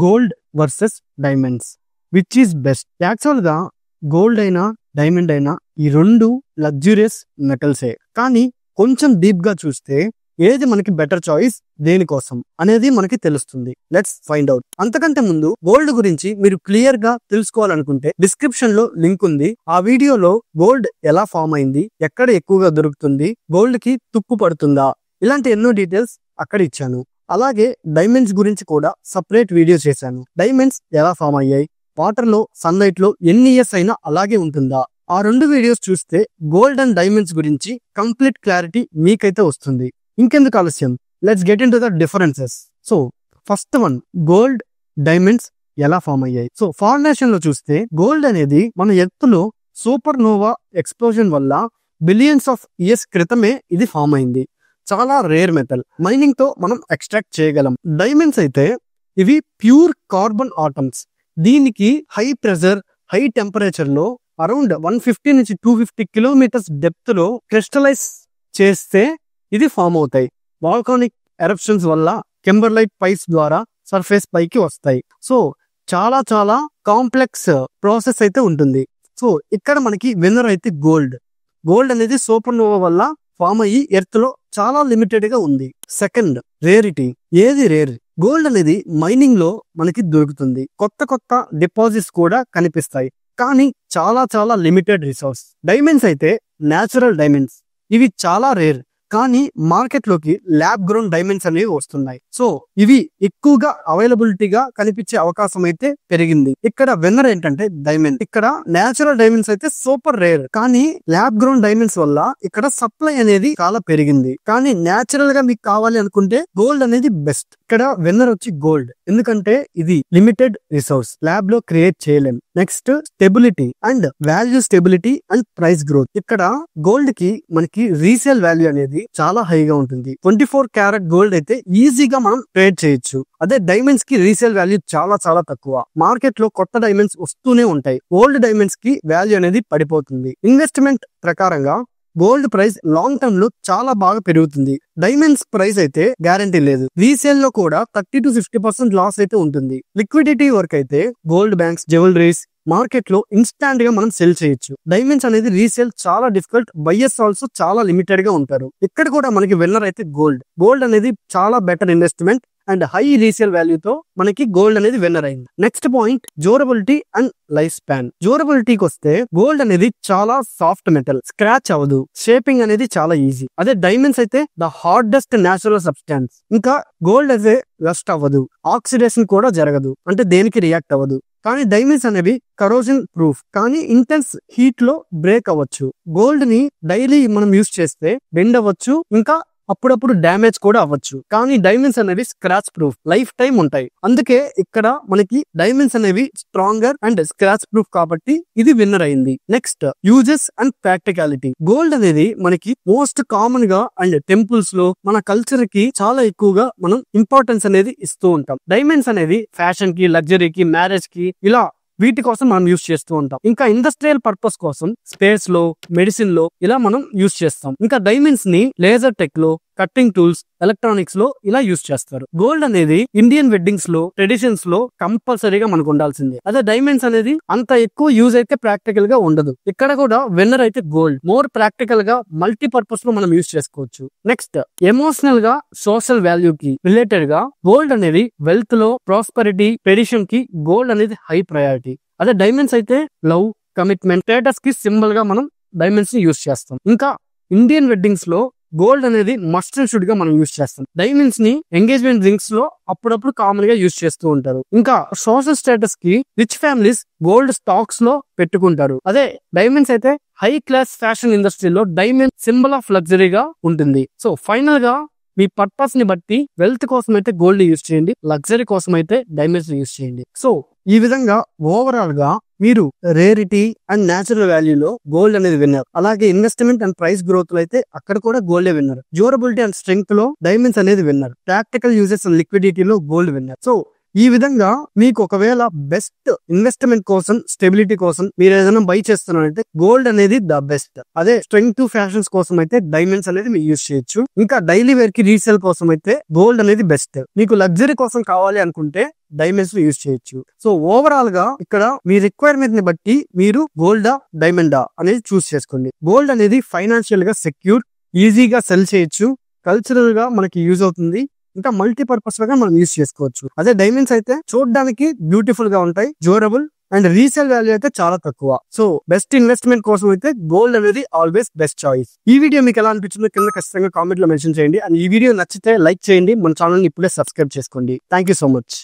Gold versus diamonds which is best. Actual గా gold అయినా diamond అయినా ఈ రెండు లగ్జూరియస్ మెటల్సే. కానీ కొంచెం డీప్ గా చూస్తే ఏది మనకి బెటర్ చాయిస్ దేనికోసం అనేది మనకి తెలుస్తుంది. Let's find out. అంతకంటే ముందు గోల్డ్ గురించి మీరు క్లియర్ గా తెలుసుకోవాలనుకుంటే డిస్క్రిప్షన్ లో లింక్ ఉంది. ఆ వీడియోలో గోల్డ్ ఎలా ఫామ్ అయింది, ఎక్కడ ఎక్కువగా దొరుకుతుంది, గోల్డ్ కి తుప్పు పడుతుందా, ఇలాంటి ఎన్నో డీటెయిల్స్ అక్కడ ఇచ్చాను. అలాగే డైమండ్స్ గురించి కూడా సపరేట్ వీడియో చేశాను. డైమండ్స్ ఎలా ఫామ్ అయ్యాయి, వాటర్ లో సన్లైట్ లో ఎన్ని ఇయర్స్ అయినా అలాగే ఉంటుందా, ఆ రెండు వీడియోస్ చూస్తే గోల్డ్ అండ్ డైమండ్స్ గురించి కంప్లీట్ క్లారిటీ మీకైతే వస్తుంది. ఇంకెందుకు ఆలస్యం, let's get in to the differences. So first one, gold diamonds ఎలా ఫామ్ అయ్యాయి. సో ఫార్మేషన్ లో చూస్తే గోల్డ్ అనేది మన ఎర్త్లో సూపర్ నోవా ఎక్స్ప్లోజన్ వల్ల బిలియన్స్ ఆఫ్ ఇయర్స్ క్రితమే ఇది ఫామ్ అయింది. చాలా రేర్ మెటల్, మైనింగ్ తో మనం ఎక్స్ట్రాక్ట్ చేయగలం. డైమండ్స్ అయితే ఇవి ప్యూర్ కార్బన్ ఆటమ్స్. దీనికి హై ప్రెషర్, హై టెంపరేచర్ లో అరౌండ్ 150 నుంచి 250 కిలోమీటర్స్ డెప్త్ లో క్రిస్టలైజ్ చేస్తే ఇది ఫామ్ అవుతాయి. వాల్కానిక్ ఎరప్షన్స్ వల్ల కింబర్లైట్ పైప్స్ ద్వారా సర్ఫేస్ పైకి వస్తాయి. సో చాలా చాలా కాంప్లెక్స్ ప్రాసెస్ అయితే ఉంటుంది. సో ఇక్కడ మనకి విన్నర్ అయితే గోల్డ్. గోల్డ్ అనేది సూపర్ నోవా వల్ల ఫామ్ అయ్యి ఎర్త్ లో చాలా లిమిటెడ్ గా ఉంది. Second, rarity. ఏది రేర్? గోల్డ్ అనేది మైనింగ్ లో మనకి దొరుకుతుంది. కొత్త కొత్త డిపాజిట్స్ కూడా కనిపిస్తాయి, కానీ చాలా చాలా లిమిటెడ్ రిసోర్స్. డైమండ్స్ అయితే న్యాచురల్ డైమండ్స్, ఇవి చాలా రేర్, కానీ మార్కెట్ లోకి ల్యాబ్ గ్రోన్ డైమండ్స్ అనేవి వస్తున్నాయి. సో ఇవి ఎక్కువగా అవైలబిలిటీగా కనిపించే అవకాశం అయితే పెరిగింది. ఇక్కడ విన్నర్ ఏంటంటే డైమండ్. ఇక్కడ నేచురల్ డైమండ్స్ అయితే సూపర్ రేర్, కానీ ల్యాబ్ గ్రోన్ డైమండ్స్ వల్ల ఇక్కడ సప్లై అనేది చాలా పెరిగింది. కానీ నేచురల్ గా మీకు కావాలి అనుకుంటే గోల్డ్ అనేది బెస్ట్. ఇక్కడ విన్నర్ వచ్చి గోల్డ్, ఎందుకంటే ఇది లిమిటెడ్ రిసోర్స్, ల్యాబ్ లో క్రియేట్ చేయలేం. Next, stability and value. Stability and price growth. ఇక్కడ గోల్డ్ కి మనకి రీసేల్ వాల్యూ అనేది చాలా హైగా ఉంటుంది. 24 క్యారెట్ గోల్డ్ అయితే ఈజీగా మనం ట్రేడ్ చేయొచ్చు. అదే డైమండ్స్ కి రీసేల్ వాల్యూ చాలా చాలా తక్కువ. మార్కెట్ లో కొత్త డైమండ్స్ వస్తూనే ఉంటాయి, ఓల్డ్ డైమండ్స్ కి వాల్యూ అనేది పడిపోతుంది. ఇన్వెస్ట్మెంట్ ప్రకారంగా గోల్డ్ ప్రైస్ లాంగ్ టర్మ్ లో చాలా బాగా పెరుగుతుంది. డైమండ్స్ ప్రైస్ అయితే గ్యారంటీ లేదు. రీసేల్ లో కూడా 30 to 50% లాస్ అయితే ఉంటుంది. లిక్విడిటీ వర్క్ అయితే గోల్డ్ బ్యాంక్స్, జ్యువెలరీస్ మార్కెట్ లో ఇన్స్టాంట్ గా మనం సెల్ చేయొచ్చు. డైమండ్స్ అనేది రీసేల్ చాలా డిఫికల్ట్, బయ్యర్స్ ఆల్సో చాలా లిమిటెడ్ గా ఉంటారు. ఇక్కడ కూడా మనకి విన్నర్ అయితే గోల్డ్. గోల్డ్ అనేది చాలా better investment and high resale వాల్యూతో మనకి గోల్డ్ అనేది విన్నర్ అయింది. Next point, durability and life span. డ్యూరబిలిటీకి వస్తే గోల్డ్ అనేది చాలా సాఫ్ట్ మెటల్, స్క్రాచ్ అవ్వదు, షేపింగ్ అనేది చాలా ఈజీ. అదే డైమండ్స్ అయితే ద హార్డెస్ట్ న్యాచురల్ సబ్స్టాన్స్. ఇంకా గోల్డ్ అయితే రస్ట్ అవ్వదు, ఆక్సిడేషన్ కూడా జరగదు, అంటే దేనికి రియాక్ట్ అవ్వదు. కానీ డైమండ్స్ అనేవి కరోజన్ ప్రూఫ్, కానీ ఇంటెన్స్ హీట్ లో బ్రేక్ అవ్వచ్చు. గోల్డ్ ని డైలీ మనం యూజ్ చేస్తే బెండ్ అవ్వచ్చు, ఇంకా అప్పుడప్పుడు డ్యామేజ్ కూడా అవ్వచ్చు. కానీ డైమండ్స్ అనేవి స్క్రాచ్ ప్రూఫ్, లైఫ్ టైం ఉంటాయి. అందుకే ఇక్కడ మనకి డైమండ్స్ అనేవి స్ట్రాంగర్ అండ్ స్క్రాచ్ ప్రూఫ్ కాబట్టి ఇది విన్నర్ అయింది. Next, uses and practicality. Gold అనేది మనకి మోస్ట్ కామన్ గా అండ్ టెంపుల్స్ లో మన కల్చర్ కి చాలా ఎక్కువగా మనం ఇంపార్టెన్స్ అనేది ఇస్తూ ఉంటాం. డైమండ్స్ అనేవి ఫ్యాషన్ కి, లగ్జరీకి, మ్యారేజ్ కి, ఇలా వీటి కోసం మనం యూజ్ చేస్తూ ఉంటాం. ఇంకా ఇండస్ట్రియల్ పర్పస్ కోసం స్పేస్ లో, మెడిసిన్ లో ఇలా మనం యూజ్ చేస్తాం. ఇంకా డైమండ్స్ ని లేజర్ టెక్ లో, కట్టింగ్ టూల్స్, ఎలక్ట్రానిక్స్ లో ఇలా యూజ్ చేస్తారు. గోల్డ్ అనేది ఇండియన్ వెడ్డింగ్స్ లో, ట్రెడిషన్స్ లో కంపల్సరీగా మనకు ఉండాల్సిందే. అదే డైమండ్స్ అనేది అంత ఎక్కువ యూజ్ అయితే ప్రాక్టికల్ గా ఉండదు. ఇక్కడ కూడా విన్నర్ అయితే గోల్డ్. మోర్ ప్రాక్టికల్ గా మల్టీపర్పస్ లో మనం యూజ్ చేసుకోవచ్చు. నెక్స్ట్, ఎమోషనల్ గా, సోషల్ వాల్యూ కి రిలేటెడ్ గా గోల్డ్ అనేది వెల్త్ లో, ప్రాస్పరిటీ, ట్రెడిషన్ కి గోల్డ్ అనేది హై ప్రయారిటీ. అదే డైమండ్స్ అయితే లవ్, కమిట్మెంట్, స్టేటస్ కి సింబల్ గా మనం డైమండ్స్ ని యూజ్ చేస్తాం. ఇంకా ఇండియన్ వెడ్డింగ్స్ లో గోల్డ్ అనేది మస్ట్ అండ్ షుడ్ గా మనం యూజ్ చేస్తాం. డైమండ్స్ ని ఎంగేజ్మెంట్ రింగ్స్ లో అప్పుడప్పుడు కామన్ గా యూజ్ చేస్తూ ఉంటారు. ఇంకా సోషల్ స్టేటస్ కి రిచ్ ఫ్యామిలీస్ గోల్డ్ స్టాక్స్ లో పెట్టుకుంటారు. అదే డైమండ్స్ అయితే హై క్లాస్ ఫ్యాషన్ ఇండస్ట్రీలో డైమండ్ సింబల్ ఆఫ్ లగ్జరీగా ఉంటుంది. సో ఫైనల్ గా మీ పర్పస్ ని బట్టి వెల్త్ కోసం అయితే గోల్డ్ యూజ్ చేయండి, లగ్జరీ కోసం అయితే డైమండ్స్ యూజ్ చేయండి. సో ఈ విధంగా ఓవరాల్ గా మీరు రేరిటీ అండ్ న్యాచురల్ వాల్యూలో గోల్డ్ అనేది విన్నర్. అలాగే ఇన్వెస్ట్మెంట్ అండ్ ప్రైస్ గ్రోత్ లో అయితే అక్కడ కూడా గోల్డే విన్నర్. డ్యూరబిలిటీ అండ్ స్ట్రెంగ్త్ లో డైమండ్స్ అనేది విన్నర్. ప్రాక్టికల్ యూజెస్ అండ్ లిక్విడిటీలో గోల్డ్ విన్నర్. సో ఈ విధంగా మీకు ఒకవేళ బెస్ట్ ఇన్వెస్ట్మెంట్ కోసం, స్టెబిలిటీ కోసం మీరు ఏదైనా బై చేస్తున్నారంటే గోల్డ్ అనేది ద బెస్ట్. అదే స్ట్రెంగ్త్ ఫ్యాషన్స్ కోసం అయితే డైమండ్స్ అనేది మీరు యూజ్ చేయొచ్చు. ఇంకా డైలీ వేర్ కి రీసేల్ కోసం అయితే గోల్డ్ అనేది బెస్ట్. మీకు లగ్జరీ కోసం కావాలి అనుకుంటే డైమండ్స్ యూజ్ చేయొచ్చు. సో ఓవరాల్ గా ఇక్కడ మీ రిక్వైర్మెంట్ ని బట్టి మీరు గోల్డా డైమండా అనేది చూస్ చేసుకోండి. గోల్డ్ అనేది ఫైనాన్షియల్ గా సెక్యూర్, ఈజీగా సెల్ చేయొచ్చు, కల్చరల్ గా మనకి యూజ్ అవుతుంది, ఇంకా మల్టీపర్పస్ గా మనం యూజ్ చేసుకోవచ్చు. అదే డైమండ్స్ అయితే చూడడానికి బ్యూటిఫుల్ గా ఉంటాయి, డ్యూరబుల్ అండ్ రీసేల్ వాల్యూ అయితే చాలా తక్కువ. సో బెస్ట్ ఇన్వెస్ట్మెంట్ కోసం అయితే గోల్డ్ అనేది ఆల్వేస్ బెస్ట్ చాయిస్. ఈ వీడియో మీకు ఎలా అనిపించిందో కింద ఖచ్చితంగా కామెంట్ లో మెన్షన్ చేయండి. అండ్ ఈ వీడియో నచ్చితే లైక్ చేయండి, మన ఛానల్ ని ఇప్పుడే సబ్స్క్రైబ్ చేసుకోండి. Thank you so much.